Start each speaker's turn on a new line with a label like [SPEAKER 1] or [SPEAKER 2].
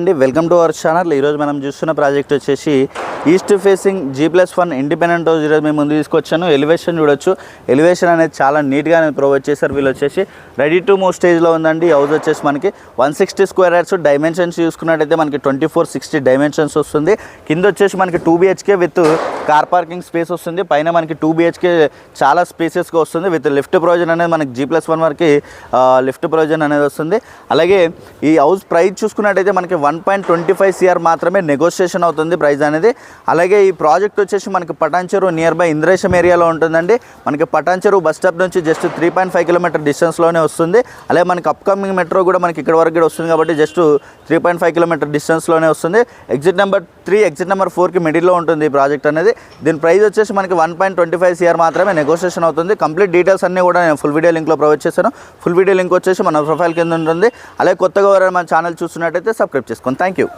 [SPEAKER 1] అండి welcome to our channel. ఈరోజు మనం చూస్తున్న ప్రాజెక్ట్ వచ్చేసి east facing G+1 independent house. ఈరోజు మేము ముందు తీసుకొచ్చాను. ఎలివేషన్ చూడొచ్చు. ఎలివేషన్ అనేది చాలా నీట్గా ప్రొవైడ్ చేశారు. వీళ్ళు వచ్చేసి రెడీ టు మూవ్ స్టేజ్లో ఉందండి. హౌస్ వచ్చేసి మనకి 160 స్క్వేర్ యార్డ్స్. డైమెన్షన్స్ చూసుకున్నట్టయితే మనకి 2460 డైమెన్షన్స్ వస్తుంది. కింద వచ్చేసి మనకి 2 BHK with car parking space వస్తుంది. పైన మనకి 2 BHK చాలా స్పేసెస్గా వస్తుంది. విత్ లిఫ్ట్ ప్రొవిజన్ అనేది మనకి G+1 వరకు లిఫ్ట్ ప్రొవిజన్ అనేది వస్తుంది. అలాగే ఈ హౌస్ ప్రైస్ చూసుకున్నట్టయితే మనకి 1.25 CR మాత్రమే నెగోషియేషన్ అవుతుంది ప్రైస్ అనేది. అలాగే ఈ ప్రాజెక్ట్ వచ్చేసి మనకి పటాన్చెరు నియర్ బై ఇంద్రేశం ఏరియాలో ఉంటుందండి. మనకి పటాన్చెరు బస్ స్టాప్ నుంచి జస్ట్ 3.5 కిలోమీటర్ డిస్టెన్స్లోనే వస్తుంది. అలాగే మనకి అప్కమింగ్ మెట్రో కూడా మనకి ఇక్కడ వరకు కూడా వస్తుంది కాబట్టి జస్ట్ 3.5 కిలోమీటర్ డిస్టెన్స్లోనే వస్తుంది. ఎగ్జిట్ నెంబర్ 3 ఎగ్జిట్ నెంబర్ 4కి మిడిల్లో ఉంటుంది ఈ ప్రాజెక్ట్ అనేది. దీని ప్రైస్ వచ్చేసి మనకి 1.25 CR మాత్రమే నెగోషియేషన్ అవుతుంది. కంప్లీట్ డీటెయిల్స్ అన్నీ కూడా నేను ఫుల్ వీడియో లింక్లో ప్రొవైడ్ చేశాను. ఫుల్ వీడియో లింక్ వచ్చేసి మన ప్రొఫైల్ కింద ఉంటుంది. అలాగే కొత్తగా ఎవరైనా మన ఛానల్ చూస్తున్నట్టయితే సబ్స్క్రైబ్ చేసుకోండి. Thank you.